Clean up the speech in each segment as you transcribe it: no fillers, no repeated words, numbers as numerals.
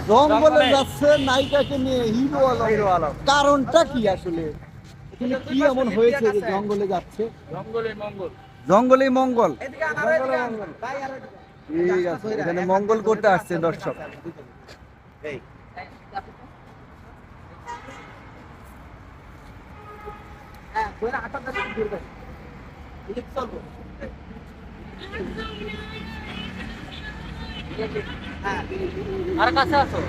জঙ্গলে যাচ্ছে নায়িকাকে নিয়ে হিরো আলম, কারণটা কি আসলে? এখানে কি এমন হয়েছে যে জঙ্গলে যাচ্ছে? জঙ্গলে মঙ্গল। ঠিক আছে, এখানে মঙ্গল করতে আসছে দর্শক। আর কাছে আসো,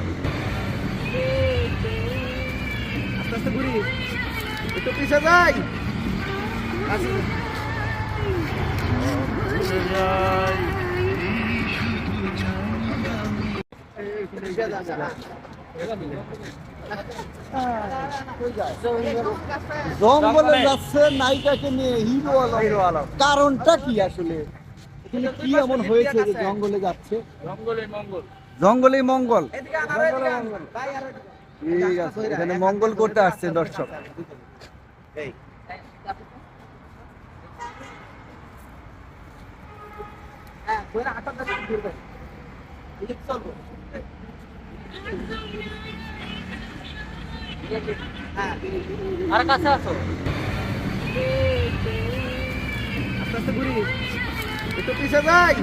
আস্তে আস্তে ঘুরি, একটু পিছে যাই। জঙ্গলে যাচ্ছে নায়িকাকে নিয়ে হিরো আলম, কারণটা কি আসলে? এখানে কি এমন হয়েছে যে জঙ্গলে যাচ্ছে? জঙ্গলে মঙ্গল। ঠিক আছে, এখানে মঙ্গল করতে আসছে দর্শক। আর কাছে আসো, আস্তে আস্তে ঘুরি, একটু পিছে যাই।